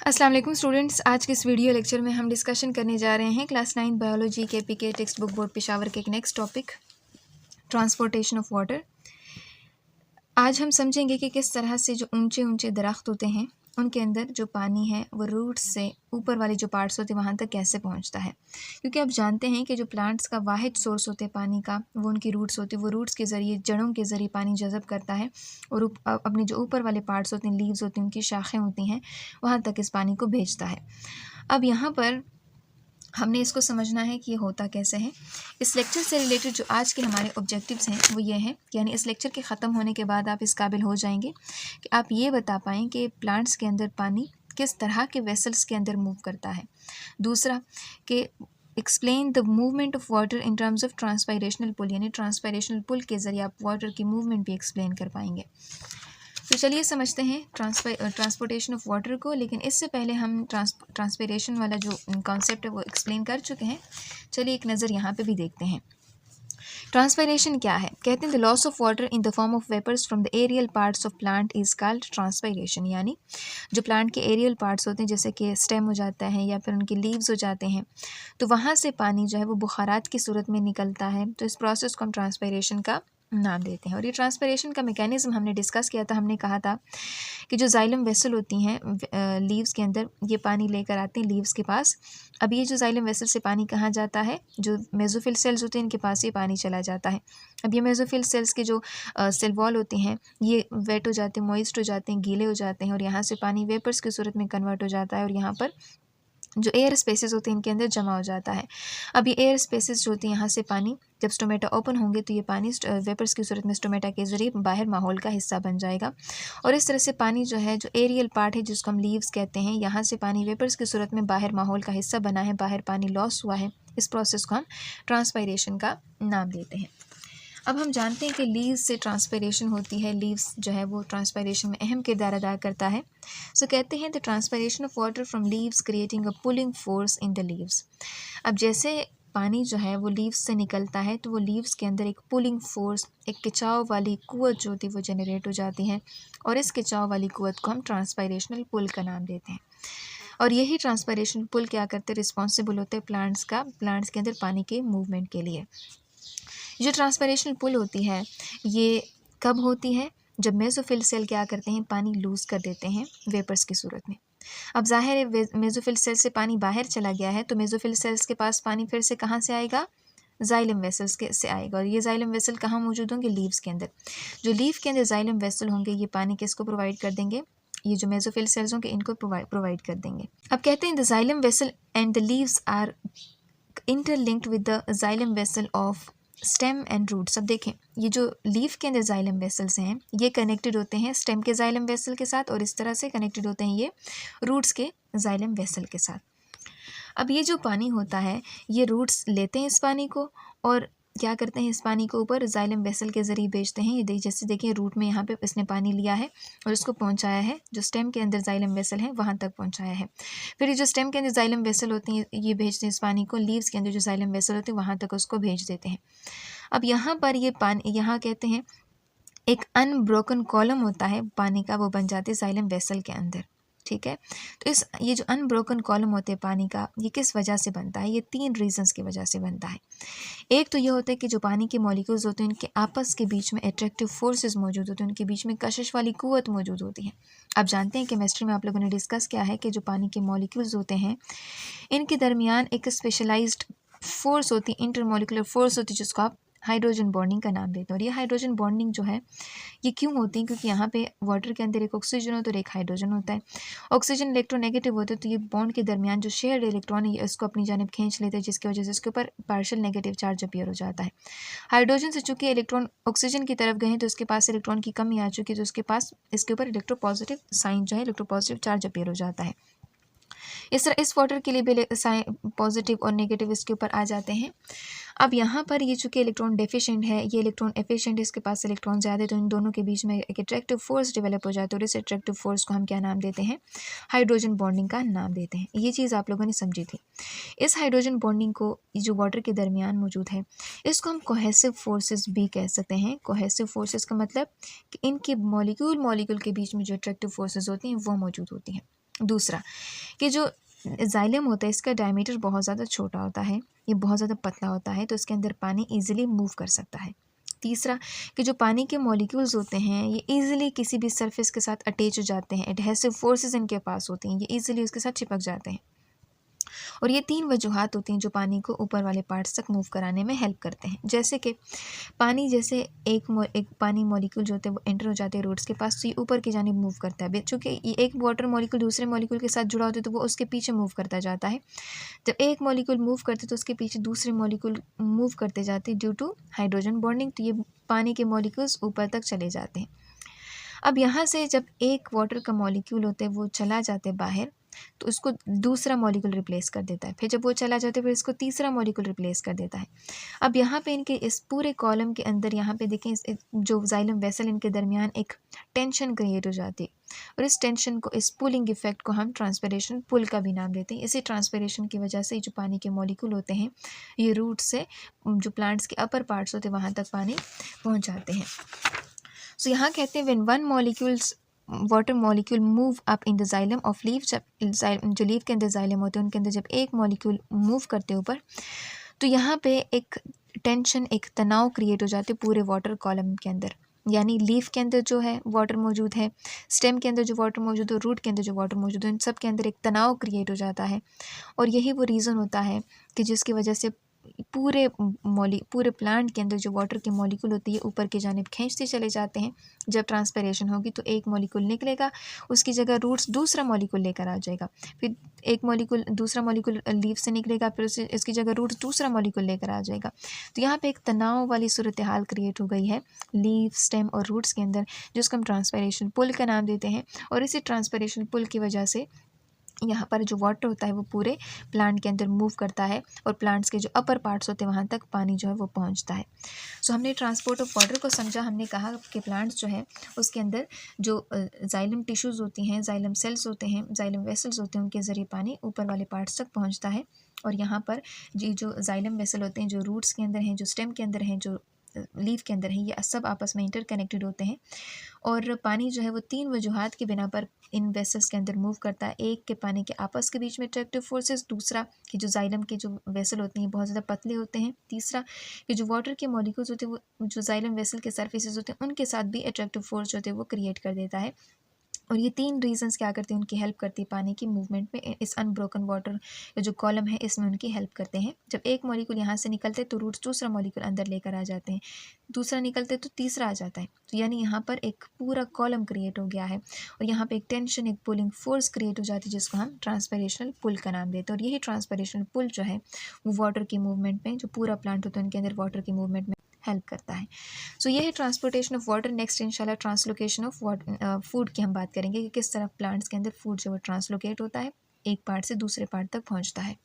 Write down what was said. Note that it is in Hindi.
अस्सलाम वालेकुम स्टूडेंट्स। आज के इस वीडियो लेक्चर में हम डिस्कशन करने जा रहे हैं क्लास 9 बायोलॉजी के पीके टेक्स्ट बुक बोर्ड पेशावर के एक next topic transportation of water. आज हम समझेंगे कि किस तरह से जो ऊंचे ऊंचे दरख्त होते हैं उनके अंदर जो पानी है वो रूट्स से ऊपर वाले जो पार्ट्स होते हैं वहाँ तक कैसे पहुँचता है, क्योंकि आप जानते हैं कि जो प्लांट्स का वाहिद सोर्स होते हैं पानी का वो उनकी रूट्स होते हैं। वो रूट्स के ज़रिए जड़ों के ज़रिए पानी जज़ब करता है और अपने जो ऊपर वाले पार्ट्स होते हैं, लीव्स होती हैं, उनकी शाखें होती हैं, वहाँ तक इस पानी को भेजता है। अब यहाँ पर हमने इसको समझना है कि ये होता कैसे है। इस लेक्चर से रिलेटेड जो आज के हमारे ऑब्जेक्टिव्स हैं वो ये हैं, यानी इस लेक्चर के ख़त्म होने के बाद आप इस काबिल हो जाएंगे कि आप ये बता पाएँ कि प्लांट्स के अंदर पानी किस तरह के वेसल्स के अंदर मूव करता है। दूसरा कि explain the movement of water in terms of transpirational pull, यानी ट्रांसपायरेशनल पुल के ज़रिए आप वाटर की मूवमेंट भी एक्सप्लेन कर पाएंगे। तो चलिए समझते हैं ट्रांसपोर्टेशन ऑफ वाटर को, लेकिन इससे पहले हम ट्रांसपिरेशन वाला जो कॉन्सेप्ट है वो एक्सप्लेन कर चुके हैं। चलिए एक नज़र यहाँ पे भी देखते हैं। ट्रांसपायरेशन क्या है? कहते हैं the loss of water in the form of vapours from the aerial parts of plant is called transpiration. यानी जो प्लांट के एरियल पार्ट्स होते हैं, जैसे कि स्टेम हो जाता है या फिर उनके लीव्स हो जाते हैं, तो वहाँ से पानी जो है वो बुखारात की सूरत में निकलता है। तो इस प्रोसेस को हम ट्रांसपायरेशन का नाम देते हैं। और ये ट्रांसपायरेशन का मैकेनिज़्म हमने डिस्कस किया था। हमने कहा था कि जो जाइलम वेसल होती हैं लीव्स के अंदर, ये पानी लेकर आते हैं लीव्स के पास। अब ये जो जाइलम वेसल से पानी कहाँ जाता है, जो मेसोफिल सेल्स होते हैं इनके पास ये पानी चला जाता है। अब ये मेसोफिल सेल्स के जो सेल वॉल होते हैं ये वेट हो जाते हैं, मॉइस्ट हो जाते हैं, गीले हो जाते हैं और यहाँ से पानी वेपर्स की सूरत में कन्वर्ट हो जाता है और यहाँ पर जो एयर स्पेसेस होते हैं इनके अंदर जमा हो जाता है। अब ये एयर स्पेसेस जो होती हैं यहाँ से पानी जब स्टोमेटा ओपन होंगे तो ये पानी वेपर्स की सूरत में स्टोमेटा के ज़रिए बाहर माहौल का हिस्सा बन जाएगा और इस तरह से पानी जो है, जो एरियल पार्ट है जिसको हम लीव्स कहते हैं, यहाँ से पानी वेपर्स की सूरत में बाहर माहौल का हिस्सा बना है, बाहर पानी लॉस हुआ है। इस प्रोसेस को हम ट्रांसपायरेशन का नाम देते हैं। अब हम जानते हैं कि लीव्स से ट्रांसपायरेशन होती है। लीव्स जो है वो ट्रांसपायरेशन में अहम किरदार अदा करता है। सो कहते हैं the transpiration of water from leaves creating a pulling force in the leaves. अब जैसे पानी जो है वो लीव्स से निकलता है तो वो लीव्स के अंदर एक पुलिंग फोर्स, एक खिंचाव वाली कुव्वत जो होती है वो जनरेट हो जाती है और इस खिंचाव वाली कुव्वत को हम ट्रांसपायरेशनल पुल का नाम देते हैं। और यही ट्रांसपायरेशन पुल क्या करते हैं, रिस्पॉन्सिबल होते हैं प्लांट्स के अंदर पानी के मूवमेंट के लिए। जो ट्रांसपायरेशनल पुल होती है ये कब होती है? जब मेसोफिल सेल क्या करते हैं, पानी लूज़ कर देते हैं वेपर्स की सूरत में। अब ज़ाहिर है मेसोफिल सेल से पानी बाहर चला गया है तो मेसोफिल सेल्स के पास पानी फिर से कहाँ से आएगा? जाइलम वेसल्स के से आएगा। और ये जाइलम वेसल कहाँ मौजूद होंगे? लीव्स के अंदर। जो लीव के अंदर जाइलम वेसल होंगे ये पानी किसको प्रोवाइड कर देंगे? ये जो मेसोफिल सेल्स होंगे इनको प्रोवाइड कर देंगे। अब कहते हैं the xylem vessel and the leaves are interlinked with the xylem vessel of stem and roots. अब देखें ये जो लीफ के अंदर जाइलम वेसल्स हैं ये कनेक्टेड होते हैं स्टेम के जाइलम वेसल के साथ और इस तरह से कनेक्टेड होते हैं ये रूट्स के जाइलम वेसल के साथ। अब ये जो पानी होता है ये रूट्स लेते हैं इस पानी को और क्या करते हैं, इस पानी को ऊपर जाइलम वेसल के ज़रिए भेजते हैं। ये जैसे देखिए रूट में यहाँ पे इसने पानी लिया है और इसको पहुँचाया है, जो स्टेम के अंदर जाइलम वेसल है वहाँ तक पहुँचाया है। फिर ये जो स्टेम के अंदर जाइलम वेसल होती हैं ये भेजते हैं इस पानी को लीव्स के अंदर जो जाइलम वेसल होती है वहाँ तक उसको भेज देते हैं। अब यहाँ पर ये पानी, यहाँ कहते हैं एक अनब्रोकन कॉलम होता है पानी का, वो बन जाते हैं जाइलम वेसल के अंदर। ठीक है, तो ये जो अनब्रोकन कॉलम होते हैं पानी का ये किस वजह से बनता है? ये 3 रीजंस की वजह से बनता है। एक तो ये होता है कि जो पानी के मॉलिक्यूल्स होते हैं उनके आपस के बीच में अट्रैक्टिव फोर्सेस मौजूद होते हैं, उनके बीच में कशिश वाली कुव्वत मौजूद होती है। आप जानते हैं केमिस्ट्री में आप लोगों ने डिस्कस किया है कि जो पानी के मॉलिक्यूल्स होते हैं इनके दरमियान एक स्पेशलाइज्ड फोर्स होती है, इंटरमोलिकुलर फोर्स होती है, जिसको आप हाइड्रोजन बॉन्डिंग का नाम देते हैं। और ये हाइड्रोजन बॉन्डिंग जो है ये क्यों होती है? क्योंकि यहाँ पे वाटर के अंदर एक ऑक्सीजन होता है और एक हाइड्रोजन होता है। ऑक्सीजन इलेक्ट्रोनेगेटिव होता है तो ये बॉन्ड के दरमियान जो शेयर्ड इलेक्ट्रॉन है इसको अपनी जानिब खींच लेते हैं, जिसकी वजह से इसके ऊपर पार्शियल नेगेटिव चार्ज अपीयर हो जाता है। हाइड्रोजन से चूंकि इलेक्ट्रॉन ऑक्सीजन की तरफ गए हैं तो इसके पास इलेक्ट्रॉन की कमी आ चुकी है तो उसके पास इसके ऊपर इलेक्ट्रोपॉजिटिव साइन जो है, इलेक्ट्रोपॉजिटिव चार्ज अपीयर हो जाता है। इस तरह इस वाटर के लिए भी पॉजिटिव और नेगेटिव इसके ऊपर आ जाते हैं। अब यहाँ पर ये चूँकि इलेक्ट्रॉन डेफिशिएंट है, ये इलेक्ट्रॉन एफिशिएंट है, इसके पास इलेक्ट्रॉन ज़्यादा है, तो इन दोनों के बीच में एक अट्रैक्टिव फोर्स डेवलप हो जाता है और इस अट्रैक्टिव फोर्स को हम क्या नाम देते हैं? हाइड्रोजन बॉन्डिंग का नाम देते हैं। ये चीज़ आप लोगों ने समझी थी। इस हाइड्रोजन बॉन्डिंग को जो वाटर के दरमियान मौजूद है इसको हम कोहेसिव फोर्सेस भी कह सकते हैं। कोहेसिव फोर्सेस का मतलब कि इनके मॉलिक्यूल के बीच में जो अट्रैक्टिव फोर्सेस होती हैं वो मौजूद होती हैं। दूसरा कि जो जाइलम होता है इसका डायमीटर बहुत ज़्यादा छोटा होता है, ये बहुत ज़्यादा पतला होता है, तो इसके अंदर पानी ईजिली मूव कर सकता है। तीसरा कि जो पानी के मॉलिक्यूल्स होते हैं ये ईजिली किसी भी सरफेस के साथ अटैच हो जाते हैं, एडहेसिव फोर्सेस इनके पास होती हैं, ये ईजिली उसके साथ चिपक जाते हैं। और ये तीन वजूहात होती हैं जो पानी को ऊपर वाले पार्ट्स तक मूव कराने में हेल्प करते हैं। जैसे कि पानी जैसे एक पानी मॉलिक्यूल जो होते हैं वो एंटर हो जाते हैं रूट्स के पास, तो ये ऊपर की जानिब मूव करता है। चूँकि ये एक वाटर मॉलिक्यूल दूसरे मॉलिक्यूल के साथ जुड़ा होता है तो वो उसके पीछे मूव करता जाता है। जब एक मॉलिक्यूल मूव करते तो उसके पीछे दूसरे मॉलिक्यूल मूव करते जाते हैं ड्यू टू हाइड्रोजन बॉन्डिंग, तो ये पानी के मॉलिक्यूल्स ऊपर तक चले जाते हैं। अब यहाँ से जब एक वाटर का मॉलिक्यूल होता है वो चला जाता है बाहर, तो उसको दूसरा मॉलिक्यूल रिप्लेस कर देता है। फिर जब वो चला जाता है फिर इसको तीसरा मॉलिक्यूल रिप्लेस कर देता है। अब यहाँ पे इनके इस पूरे कॉलम के अंदर यहाँ पे देखें जो जाइलम वेसल इनके दरमियान एक टेंशन क्रिएट हो जाती है, और इस टेंशन को, इस पुलिंग इफेक्ट को हम ट्रांसपिरेशन पुल का भी नाम देते हैं। इसी ट्रांसपिरेशन की वजह से जो पानी के मॉलिक्यूल होते हैं ये रूट से जो प्लांट्स के अपर पार्ट्स होते हैं वहाँ तक पानी पहुँच जाते हैं। सो यहाँ कहते हैं when one molecules water molecule move up in the xylem of leaf, जब जो लीफ के अंदर जाइलम होते हैं उनके अंदर जब एक मॉलिक्यूल मूव करते ऊपर, तो यहाँ पे एक टेंशन, एक तनाव क्रिएट हो जाते पूरे वाटर कॉलम के अंदर। यानी लीफ के अंदर जो है वाटर मौजूद है, स्टेम के अंदर जो वाटर मौजूद है, रूट के अंदर जो वाटर मौजूद है, इन सब के अंदर एक तनाव क्रिएट हो जाता है। और यही वो रीज़न होता है कि जिसकी वजह से पूरे प्लांट के अंदर जो वाटर के मॉलिक्यूल होती है ऊपर की जानिब खींचते चले जाते हैं। जब ट्रांसपिरेशन होगी तो एक मॉलिक्यूल निकलेगा, उसकी जगह रूट्स दूसरा मॉलिक्यूल लेकर आ जाएगा। फिर एक मॉलिक्यूल, दूसरा मॉलिक्यूल लीफ से निकलेगा, फिर उसे इसकी जगह रूट्स दूसरा मॉलिक्यूल लेकर आ जाएगा। तो यहाँ पे एक तनाव वाली सूरत हाल क्रिएट हो गई है लीफ, स्टेम और रूट्स के अंदर, जिसको हम ट्रांसपिरेशन पुल का नाम देते हैं। और इसी ट्रांसपिरेशन पुल की वजह से यहाँ पर जो वाटर होता है वो पूरे प्लांट के अंदर मूव करता है, और प्लांट्स के जो अपर पार्ट्स होते हैं वहाँ तक पानी जो है वो पहुँचता है। सो हमने ट्रांसपोर्ट ऑफ वाटर को समझा। हमने कहा कि प्लांट्स जो है उसके अंदर जो जाइलम टिश्यूज़ होती हैं, जाइलम सेल्स होते हैं, जाइलम वेसल्स होते हैं, उनके ज़रिए पानी ऊपर वाले पार्ट्स तक पहुँचता है। और यहाँ पर जी जो जाइलम वेसल होते हैं, जो रूट्स के अंदर हैं, जो स्टेम के अंदर हैं, जो लीफ के अंदर हैं, ये सब आपस में इंटरकनेक्टेड होते हैं। और पानी जो है वो तीन वजूहात की बिना पर इन वेसल्स के अंदर मूव करता है। एक के पानी के आपस के बीच में अट्रैक्टिव फोर्सेस, दूसरा कि जो जाइलम के जो वेसल होते हैं बहुत ज़्यादा पतले होते हैं, तीसरा कि जो वाटर के मॉलिक्यूल्स होते हैं वो जो जाइलम वेसल के सरफेसेस होते हैं उनके साथ भी अट्रैक्टिव फोर्स जो होते हैं वो क्रिएट कर देता है। और ये तीन रीजंस क्या करती हैं, उनकी हेल्प करती है पानी की मूवमेंट में। इस अनब्रोकन वाटर जो कॉलम है इसमें उनकी हेल्प करते हैं। जब एक मॉलिक्यूल यहाँ से निकलते हैं तो रूट्स दूसरा मॉलिक्यूल अंदर लेकर आ जाते हैं, दूसरा निकलते तो तीसरा आ जाता है। तो यानी यहाँ पर एक पूरा कॉलम क्रिएट हो गया है, और यहाँ पे एक टेंशन, एक पुलिंग फोर्स क्रिएट हो जाती है, जिसको हम ट्रांसपिरेशनल पुल का नाम देते हैं। और यही ट्रांसपिरेशनल पुल जो है वो वाटर की मूवमेंट में, जो पूरा प्लांट होता है उनके अंदर वाटर की मूवमेंट में हेल्प करता है। सो ये है ट्रांसपोर्टेशन ऑफ वाटर। नेक्स्ट इंशाल्लाह ट्रांसलोकेशन ऑफ फूड की हम बात करेंगे कि किस तरह प्लांट्स के अंदर फूड जो है ट्रांसलोकेट होता है, एक पार्ट से दूसरे पार्ट तक पहुंचता है।